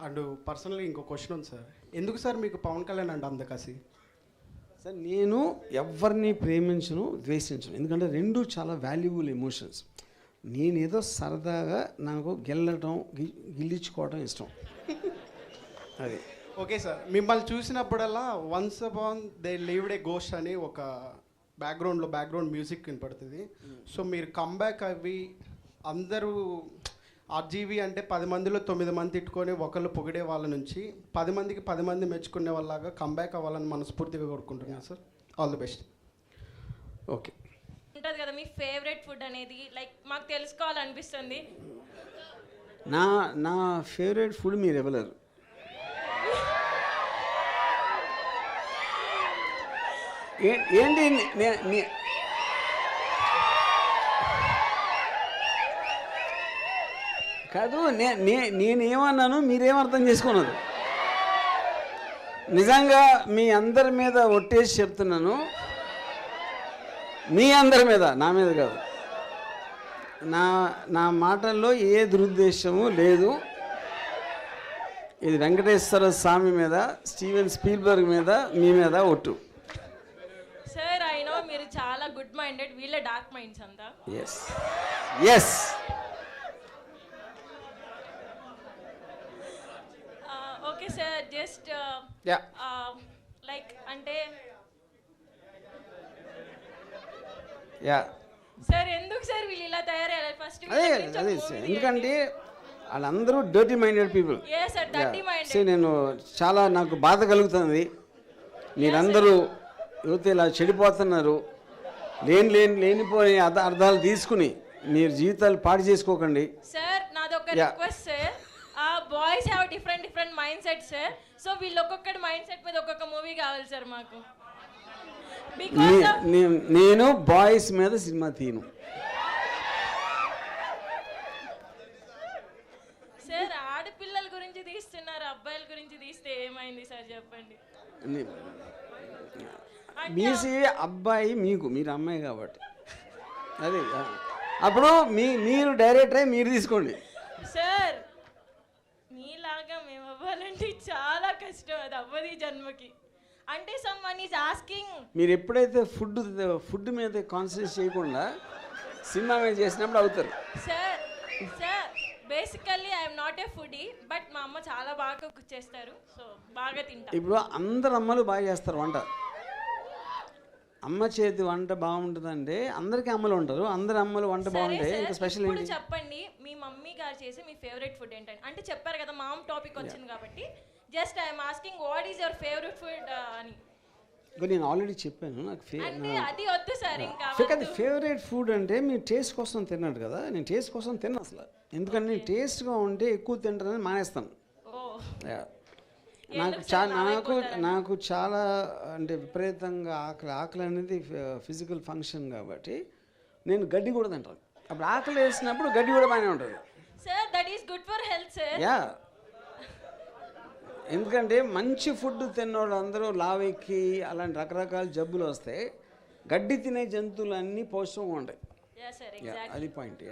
And పర్సనల్గా ఇంకో question ఉంది సార్. ఎందుకు సార్ మీకు పవన్ కళ్యాణ్ అంటే అంత కసి? సార్ నేను ఎవరిని ప్రేమించను, ద్వేషించను. ఎందుకంటే రెండు చాలా వాల్యుబుల్ ఎమోషన్స్. నేనేదో సరదాగా నాకు గెల్లటం గిల్లించుకోవటం ఇష్టం. అది ఓకే సార్, మిమ్మల్ని చూసినప్పుడల్లా once upon they లీవ్డ్ A ghost అని ఒక బ్యాక్గ్రౌండ్ మ్యూజిక్ వినపడుతుంది. సో మీరు కంబ్యాక్ అవి అందరూ ఆర్జీవి అంటే 10 మందిలో 9 మంది తిట్టుకొని ఒకళ్ళు పొగిడే వాళ్ళ నుంచి 10 మందికి 10 మంది మెచ్చుకునే వాళ్ళలాగా కంబ్యాక్ అవ్వాలని మనస్ఫూర్తిగా కోరుకుంటున్నాను sir. All the best. Okay. ఉంటుంది కదా మీ ఫేవరెట్ ఫుడ్ అనేది, లైక్ మాకు తెలుసుకోవాలనిపిస్తుంది. నా ఫేవరెట్ ఫుడ్ మీరు ఇవ్వలేరు. ఏంటి కాదు, నేనేమన్నాను మీరేమర్థం చేసుకున్నారు? నిజంగా మీ అందరి మీద ఒట్టేసి చెప్తున్నాను, మీ అందరి మీద, నా మీద కాదు. నా మాటల్లో ఏ దురుద్దేశము లేదు. ఇది వెంకటేశ్వర స్వామి మీద, స్టీవెన్ స్పీల్బర్గ్ మీద, మీ మీద ఒట్టు. సార్ ఐ నో మీరు చాలా గుడ్ మైండెడ్, వీళ్ళ డార్క్ మైండ్స్ అంతా. Yes okay sir, just like అంటే సార్ ఎందుకు సార్ వీళ్ళు ఇలా తయారయ్యారు ఫస్ట్? అదే ఎందుకంటే వాళ్ళందరూ డర్టీ మైండెడ్ పీపుల్. నేను చాలా నాకు బాధ కలుగుతుంది. మీరందరూ యువత ఇలా చెడిపోతున్నారు. లేనిపోని అర్థాలు తీసుకుని మీరు జీవితాలు పాడు చేసుకోకండి సార్. నాది ఒక request sir, boys have different mind set sir. So వీళ్ళు ఒక్కొక్కటి మైండ్ సెట్ మీద ఒక్కొక్క మూవీ కావాలి సార్ మాకు. నేను బాయ్స్ మీద సినిమా తీను సార్. ఆడపిల్లల గురించి తీస్తున్నారు, అబ్బాయిల గురించి తీస్తే ఏమైంది సార్ చెప్పండి. మీసి అబ్బాయి మీరు అమ్మాయి కాబట్టి అది అప్పుడు మీరు డైరెక్టర్ అయ్యి మీరు తీసుకోండి సార్. మీలాగా మేము అవ్వాలంటే చాలా కష్టం, అది అవ్వదు ఈ జన్మకి. అంటే సమ్వన్ ఈజ్ ఆస్కింగ్. మీరు ఎప్పుడైతే ఫుడ్ మీద కాన్సన్ట్రేట్ చేయకుండా సినిమా మీద చేసినప్పుడు అవుతారు. Sir basically I'm not a foodie, but మా అమ్మ చాలా బాగా కుక్ చేస్తారు, సో బాగా తింటా. ఇప్పుడు అందరు అమ్మలు బాగా చేస్తారు వంట. అమ్మ చేతి వంట బాగుంటుందంటే అందరికీ అమ్మలు ఉంటారు. అందరు అమ్మలు వంట బాగుంటే ఇంకా స్పెషల్ ఏంటి? చెప్పండి మీ మమ్మీ గారు చేసే మీ ఫేవరెట్ ఫుడ్ ఏంటంటే? అంటే చెప్పారు కదా మామ్ టాపిక్ వచ్చింది కాబట్టి just I'm asking what is your favourite food అని. నేను ఆల్రెడీ చెప్పాను నాకు అది వద్దు సార్. ఇంకా ఫేవరెట్ ఫుడ్ అంటే మీరు టేస్ట్ కోసం తిన్నాడు కదా, నేను టేస్ట్ కోసం తిన్నా అసలు. ఎందుకంటే నేను టేస్ట్గా ఉంటే ఎక్కువ తింటానని మానేస్తాను. నాకు చాలా అంటే విపరీతంగా ఆకలి అనేది ఫిజికల్ ఫంక్షన్ కాబట్టి నేను గడ్డి కూడా తింటాను. అప్పుడు ఆకలి వేసినప్పుడు గడ్డి కూడా బాగానే ఉంటుంది sir. That is good for health sir. ఎందుకంటే మంచి ఫుడ్ తిన్నోళ్ళు అందరూ లావెక్కి అలాంటి రకరకాల జబ్బులు వస్తాయి. గడ్డి తినే జంతువులు అన్నీ పౌష్టికంగా ఉంటాయి. అది పాయింట్.